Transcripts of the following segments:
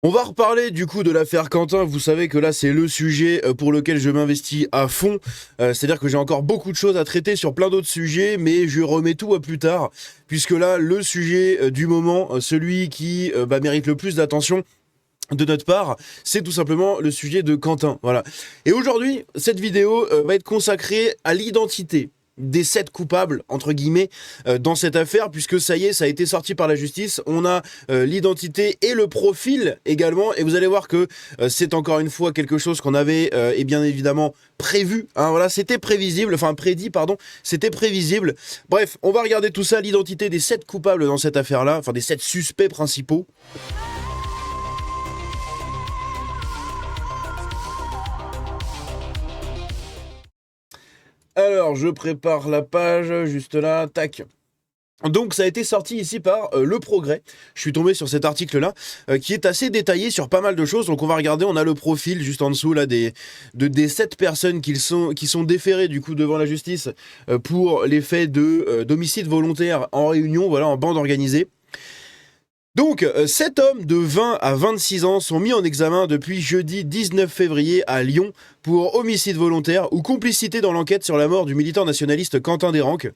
On va reparler du coup de l'affaire Quentin. Vous savez que là c'est le sujet pour lequel je m'investis à fond. C'est-à-dire que j'ai encore beaucoup de choses à traiter sur plein d'autres sujets, mais je remets tout à plus tard. Puisque là, le sujet du moment, celui qui mérite le plus d'attention de notre part, c'est tout simplement le sujet de Quentin. Voilà. Et aujourd'hui, cette vidéo va être consacrée à l'identité des 7 coupables, entre guillemets, dans cette affaire, puisque ça y est, ça a été sorti par la justice. On a l'identité et le profil également, et vous allez voir que c'est encore une fois quelque chose qu'on avait, et bien évidemment, prévu. Hein, voilà, c'était prévisible, enfin prédit, pardon, c'était prévisible. Bref, on va regarder tout ça, l'identité des 7 coupables dans cette affaire-là, enfin des 7 suspects principaux. Alors, je prépare la page, juste là, tac. Donc ça a été sorti ici par Le Progrès. Je suis tombé sur cet article-là, qui est assez détaillé sur pas mal de choses. Donc on va regarder, on a le profil juste en dessous là des 7 personnes qui sont déférées du coup devant la justice pour les faits d'homicide volontaire en réunion, voilà, en bande organisée. Donc, 7 hommes de 20 à 26 ans sont mis en examen depuis jeudi 19 février à Lyon pour homicide volontaire ou complicité dans l'enquête sur la mort du militant nationaliste Quentin Desranques.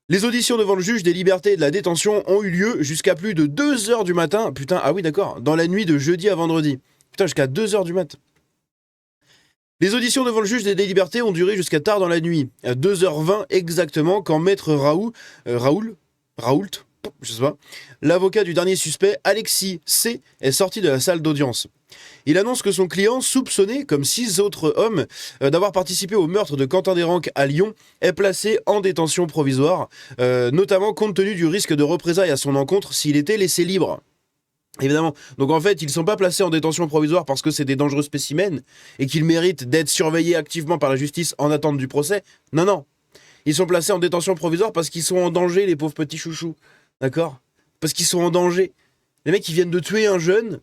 Les auditions devant le juge des libertés et de la détention ont eu lieu jusqu'à plus de 2h du matin. Putain, ah oui d'accord, dans la nuit de jeudi à vendredi. Putain, jusqu'à 2h du matin. Les auditions devant le juge des libertés ont duré jusqu'à tard dans la nuit, à 2h20 exactement, quand maître Raoult, je sais pas, l'avocat du dernier suspect, Alexis C, est sorti de la salle d'audience. Il annonce que son client, soupçonné, comme 6 autres hommes, d'avoir participé au meurtre de Quentin Desranques à Lyon, est placé en détention provisoire, notamment compte tenu du risque de représailles à son encontre s'il était laissé libre. Évidemment. Donc en fait, ils ne sont pas placés en détention provisoire parce que c'est des dangereux spécimens et qu'ils méritent d'être surveillés activement par la justice en attente du procès. Non, non. Ils sont placés en détention provisoire parce qu'ils sont en danger, les pauvres petits chouchous. D'accord ? Parce qu'ils sont en danger. Les mecs, ils viennent de tuer un jeune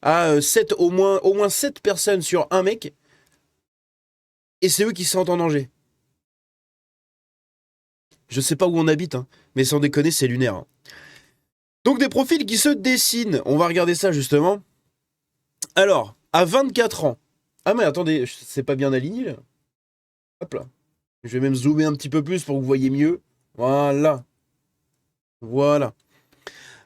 à 7, au moins 7 personnes sur un mec. Et c'est eux qui se sentent en danger. Je sais pas où on habite, hein, mais sans déconner, c'est lunaire. Hein. Donc des profils qui se dessinent. On va regarder ça justement. Alors, à 24 ans. Ah mais attendez, c'est pas bien aligné là. Hop là. Je vais même zoomer un petit peu plus pour que vous voyez mieux. Voilà. Voilà.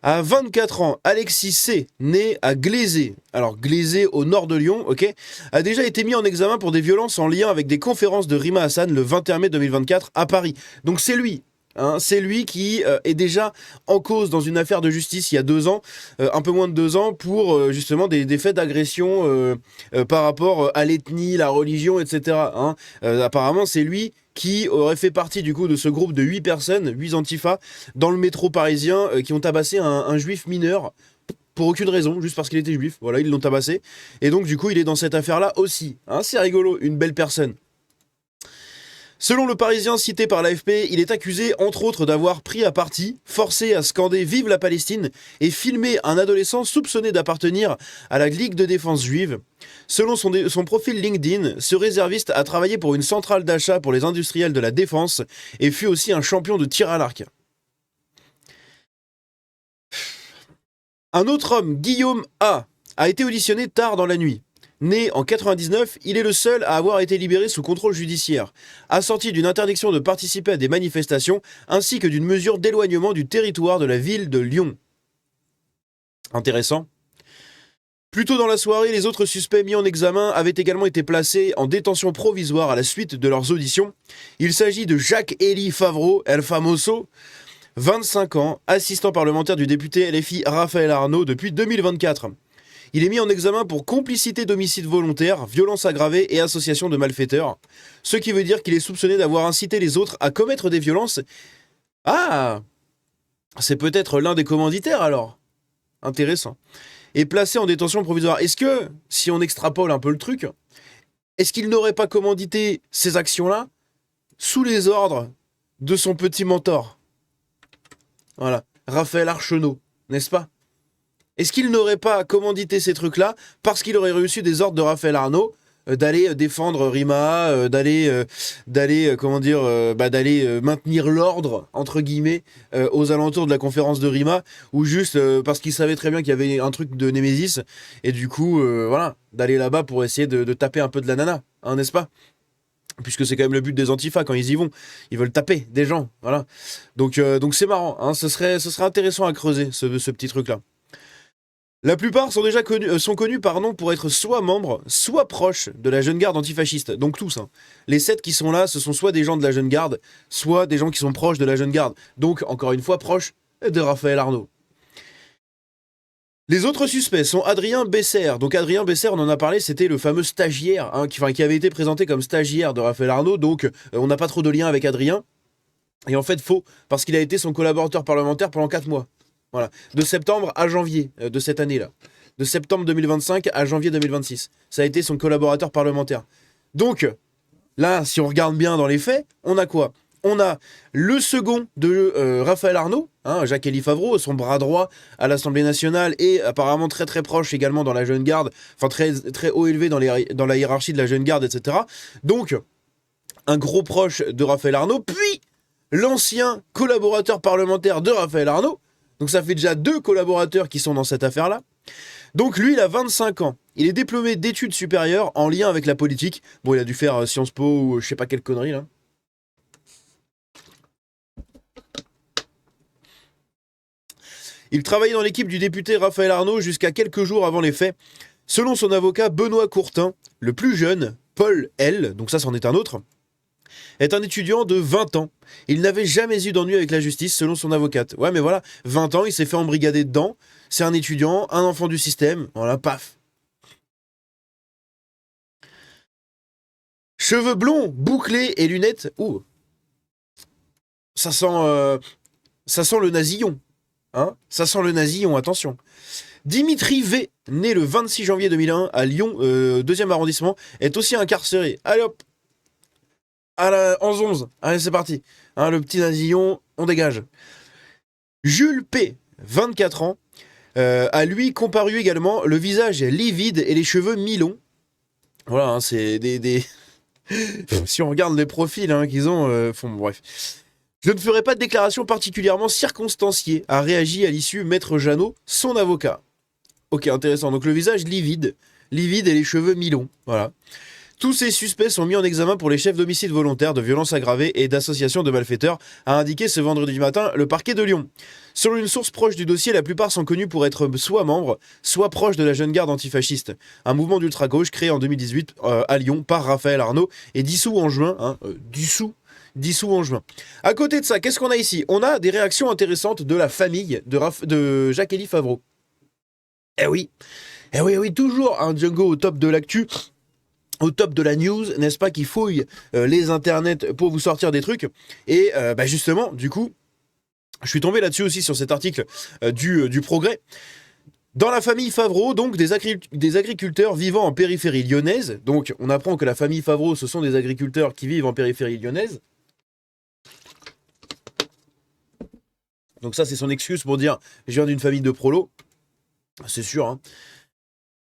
À 24 ans, Alexis C, né à Glaisé, alors Glaisé au nord de Lyon, ok, a déjà été mis en examen pour des violences en lien avec des conférences de Rima Hassan le 21 mai 2024 à Paris. Donc c'est lui. Hein, c'est lui qui est déjà en cause dans une affaire de justice il y a 2 ans, un peu moins de 2 ans, pour justement des faits d'agression par rapport à l'ethnie, la religion, etc. Hein. Apparemment, c'est lui qui aurait fait partie du coup de ce groupe de 8 personnes, 8 antifas, dans le métro parisien, qui ont tabassé un juif mineur, pour aucune raison, juste parce qu'il était juif. Voilà, ils l'ont tabassé. Et donc du coup, il est dans cette affaire-là aussi. Hein, c'est rigolo, une belle personne. Selon le Parisien cité par l'AFP, il est accusé entre autres d'avoir pris à partie, forcé à scander « Vive la Palestine » et filmé un adolescent soupçonné d'appartenir à la Ligue de défense juive. Selon son profil LinkedIn, ce réserviste a travaillé pour une centrale d'achat pour les industriels de la défense et fut aussi un champion de tir à l'arc. Un autre homme, Guillaume A été auditionné tard dans la nuit. Né en 99, il est le seul à avoir été libéré sous contrôle judiciaire, assorti d'une interdiction de participer à des manifestations ainsi que d'une mesure d'éloignement du territoire de la ville de Lyon. Intéressant. Plus tôt dans la soirée, les autres suspects mis en examen avaient également été placés en détention provisoire à la suite de leurs auditions. Il s'agit de Jacques-Élie Favreau, El Famoso, 25 ans, assistant parlementaire du député LFI Raphaël Arnaud depuis 2024. Il est mis en examen pour complicité d'homicide volontaire, violence aggravée et association de malfaiteurs. Ce qui veut dire qu'il est soupçonné d'avoir incité les autres à commettre des violences. Ah, c'est peut-être l'un des commanditaires alors. Intéressant. Et placé en détention provisoire. Est-ce que, si on extrapole un peu le truc, est-ce qu'il n'aurait pas commandité ces actions-là sous les ordres de son petit mentor ? Voilà, Raphaël Archenot, n'est-ce pas ? Est-ce qu'il n'aurait pas commandité ces trucs-là parce qu'il aurait reçu des ordres de Raphaël Arnaud d'aller défendre Rima, d'aller maintenir l'ordre entre guillemets aux alentours de la conférence de Rima, ou juste parce qu'il savait très bien qu'il y avait un truc de Némésis, et du coup voilà, d'aller là-bas pour essayer de taper un peu de la nana, hein, n'est-ce pas? Puisque c'est quand même le but des Antifa quand ils y vont, ils veulent taper des gens, voilà. Donc c'est marrant, hein, ce serait intéressant à creuser ce petit truc là. La plupart sont déjà connus pardon, pour être soit membres, soit proches de la jeune garde antifasciste. Donc tous. Hein. Les 7 qui sont là, ce sont soit des gens de la jeune garde, soit des gens qui sont proches de la jeune garde. Donc, encore une fois, proches de Raphaël Arnaud. Les autres suspects sont Adrien Besser. Donc Adrien Besser, on en a parlé, c'était le fameux stagiaire, hein, qui avait été présenté comme stagiaire de Raphaël Arnaud. Donc on n'a pas trop de lien avec Adrien. Et en fait, faux, parce qu'il a été son collaborateur parlementaire pendant 4 mois. Voilà. De septembre à janvier de cette année-là. De septembre 2025 à janvier 2026. Ça a été son collaborateur parlementaire. Donc, là, si on regarde bien dans les faits, on a quoi? On a le second de Raphaël Arnaud, hein, Jacques-Élie Favreau, son bras droit à l'Assemblée nationale et apparemment très très proche également dans la jeune garde, enfin très, très haut élevé dans la hiérarchie de la jeune garde, etc. Donc, un gros proche de Raphaël Arnaud, puis l'ancien collaborateur parlementaire de Raphaël Arnaud. Donc ça fait déjà 2 collaborateurs qui sont dans cette affaire-là. Donc lui, il a 25 ans. Il est diplômé d'études supérieures en lien avec la politique. Bon, il a dû faire Sciences Po ou je sais pas quelle connerie là. Il travaillait dans l'équipe du député Raphaël Arnaud jusqu'à quelques jours avant les faits. Selon son avocat Benoît Courtin, le plus jeune, Paul L., donc ça c'en est un autre, est un étudiant de 20 ans. Il n'avait jamais eu d'ennui avec la justice, selon son avocate. Ouais, mais voilà, 20 ans, il s'est fait embrigader dedans. C'est un étudiant, un enfant du système. Voilà, paf. Cheveux blonds, bouclés et lunettes. Ouh. Ça sent le nasillon. Hein, ça sent le nasillon, attention. Dimitri V, né le 26 janvier 2001 à Lyon, 2e arrondissement, est aussi incarcéré. Allez hop, à la 11-11. Allez, c'est parti. Hein, le petit nasillon, on dégage. Jules P, 24 ans, a lui comparu également, le visage livide et les cheveux mi-longs. Voilà, hein, c'est des... si on regarde les profils hein, qu'ils ont, bref. Je ne ferai pas de déclaration particulièrement circonstanciée, a réagi à l'issue Maître Jeannot, son avocat. Ok, intéressant. Donc le visage livide et les cheveux mi-longs. Voilà. Tous ces suspects sont mis en examen pour les chefs d'homicide volontaire, de violences aggravées et d'association de malfaiteurs, a indiqué ce vendredi matin le parquet de Lyon. Selon une source proche du dossier, la plupart sont connus pour être soit membres, soit proches de la jeune garde antifasciste, un mouvement d'ultra-gauche créé en 2018 à Lyon par Raphaël Arnaud et dissous en juin, dissous en juin. À côté de ça, qu'est-ce qu'on a ici? On a des réactions intéressantes de la famille de Jacques-Élie Favreau. Eh oui, toujours un Django au top de l'actu, au top de la news, n'est-ce pas, qui fouille les internets pour vous sortir des trucs. Et justement, du coup, je suis tombé là-dessus aussi sur cet article du Progrès. Dans la famille Favreau, donc des agriculteurs vivant en périphérie lyonnaise. Donc on apprend que la famille Favreau, ce sont des agriculteurs qui vivent en périphérie lyonnaise. Donc ça, c'est son excuse pour dire « je viens d'une famille de prolos ». C'est sûr, hein.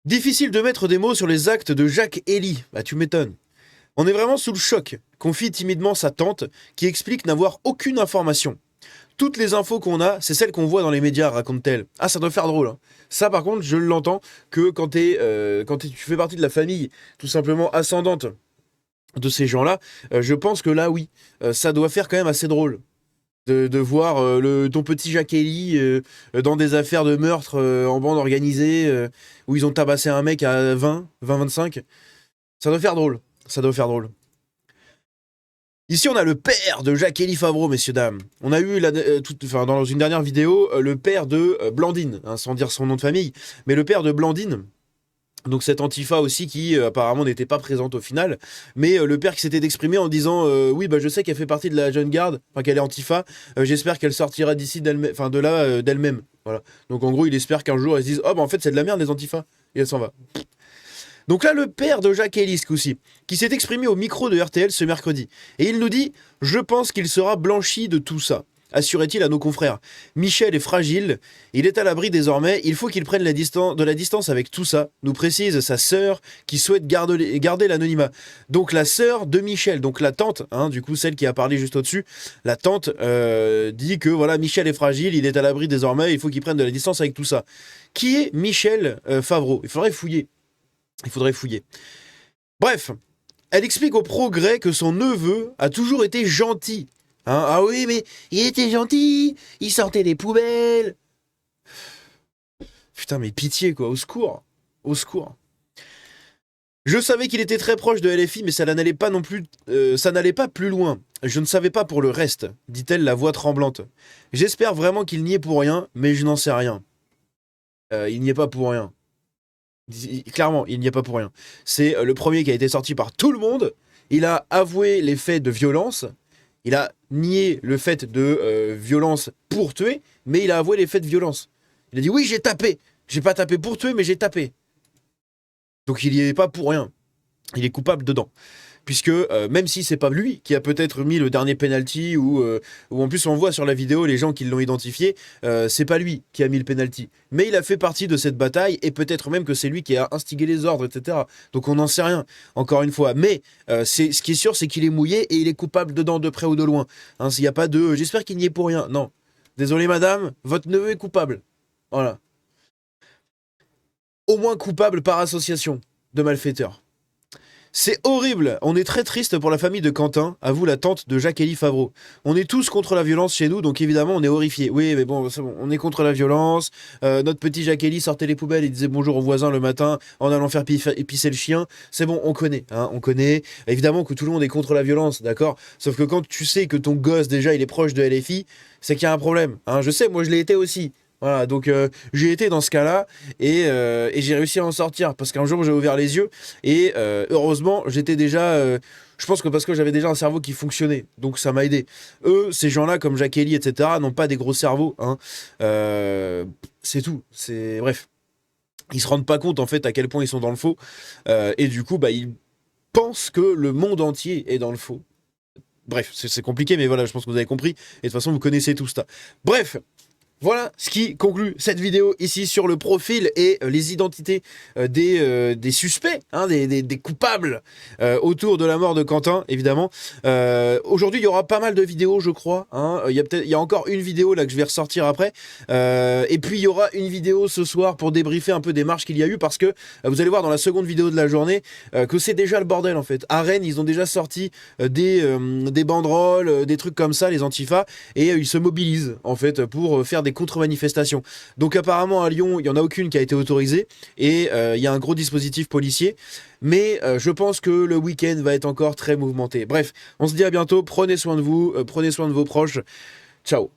Difficile de mettre des mots sur les actes de Jacques-Élie. Bah tu m'étonnes. On est vraiment sous le choc, confie timidement sa tante, qui explique n'avoir aucune information. Toutes les infos qu'on a, c'est celles qu'on voit dans les médias, raconte-t-elle. Ah, ça doit faire drôle, hein. Ça, par contre, je l'entends que quand tu fais partie de la famille, tout simplement ascendante de ces gens-là, je pense que là, oui, ça doit faire quand même assez drôle. De voir ton petit Jacques-Élie dans des affaires de meurtre en bande organisée où ils ont tabassé un mec à 20-25. Ça doit faire drôle. Ça doit faire drôle. Ici, on a le père de Jacques-Élie Favreau, messieurs, dames. On a eu, dans une dernière vidéo, le père de Blandine, hein, sans dire son nom de famille, mais le père de Blandine. Donc cette Antifa aussi qui apparemment n'était pas présente au final, mais le père qui s'était exprimé en disant oui je sais qu'elle fait partie de la jeune garde, enfin qu'elle est Antifa, j'espère qu'elle sortira d'ici d'elle-même, voilà. Donc en gros il espère qu'un jour ils se disent en fait c'est de la merde les Antifa et elle s'en va. Donc là le père de Jacques-Élie ce coup-ci, qui s'est exprimé au micro de RTL ce mercredi, et il nous dit je pense qu'il sera blanchi de tout ça. assurait-il à nos confrères. Michel est fragile, il est à l'abri désormais, il faut qu'il prenne de la distance avec tout ça, nous précise sa sœur qui souhaite garder l'anonymat. Donc la sœur de Michel, donc la tante, hein, du coup celle qui a parlé juste au-dessus, la tante dit que voilà, Michel est fragile, il est à l'abri désormais, il faut qu'il prenne de la distance avec tout ça. Qui est Michel Favreau? Il faudrait fouiller. Bref, elle explique au Progrès que son neveu a toujours été gentil. Hein, ah oui, mais il était gentil, il sortait des poubelles. Putain, mais pitié quoi, au secours. Au secours. Je savais qu'il était très proche de LFI, mais ça n'allait pas non plus, ça n'allait pas plus loin. Je ne savais pas pour le reste, dit-elle la voix tremblante. J'espère vraiment qu'il n'y est pour rien, mais je n'en sais rien. Il n'y est pas pour rien. Clairement, il n'y est pas pour rien. C'est le premier qui a été sorti par tout le monde. Il a avoué les faits de violence. Il a nié le fait de violence pour tuer, mais il a avoué les faits de violence. Il a dit oui, j'ai tapé. J'ai pas tapé pour tuer, mais j'ai tapé. Donc il n'y est pas pour rien. Il est coupable dedans. Puisque même si c'est pas lui qui a peut-être mis le dernier penalty ou en plus on voit sur la vidéo les gens qui l'ont identifié, c'est pas lui qui a mis le penalty. Mais il a fait partie de cette bataille et peut-être même que c'est lui qui a instigé les ordres, etc. Donc on n'en sait rien, encore une fois. Mais ce qui est sûr, c'est qu'il est mouillé et il est coupable dedans de près ou de loin. Hein, s'il n'y a pas de j'espère qu'il n'y est pour rien. Non. Désolé madame, votre neveu est coupable. Voilà. Au moins coupable par association de malfaiteurs. C'est horrible, on est très triste pour la famille de Quentin, avoue la tante de Jacques-Élie Favreau. On est tous contre la violence chez nous, donc évidemment on est horrifiés. Oui, mais bon, c'est bon, on est contre la violence. Notre petit Jacques-Élie sortait les poubelles et disait bonjour aux voisins le matin en allant faire pisser le chien. C'est bon, on connaît, hein, on connaît. Évidemment que tout le monde est contre la violence, d'accord? Sauf que quand tu sais que ton gosse déjà il est proche de LFI, c'est qu'il y a un problème. Hein. Je sais, moi je l'ai été aussi. Voilà, donc j'ai été dans ce cas-là et j'ai réussi à en sortir parce qu'un jour j'ai ouvert les yeux et heureusement j'étais déjà, je pense que parce que j'avais déjà un cerveau qui fonctionnait, donc ça m'a aidé. Eux, ces gens-là comme Jacques-Élie, etc., n'ont pas des gros cerveaux, hein. C'est tout, c'est bref. Ils se rendent pas compte en fait à quel point ils sont dans le faux et du coup bah ils pensent que le monde entier est dans le faux. Bref, c'est compliqué mais voilà, je pense que vous avez compris et de toute façon vous connaissez tout ça. Bref. Voilà ce qui conclut cette vidéo ici sur le profil et les identités des suspects, hein, des coupables autour de la mort de Quentin, évidemment. Aujourd'hui, il y aura pas mal de vidéos, je crois. Hein. Il y a encore une vidéo là que je vais ressortir après. Et puis, il y aura une vidéo ce soir pour débriefer un peu des marches qu'il y a eu parce que vous allez voir dans la seconde vidéo de la journée que c'est déjà le bordel, en fait. À Rennes, ils ont déjà sorti des banderoles, des trucs comme ça, les antifas, et ils se mobilisent, en fait, pour faire des contre-manifestations. Donc apparemment à Lyon, il n'y en a aucune qui a été autorisée et il y a un gros dispositif policier. Mais je pense que le week-end va être encore très mouvementé. Bref, on se dit à bientôt, prenez soin de vous, prenez soin de vos proches. Ciao.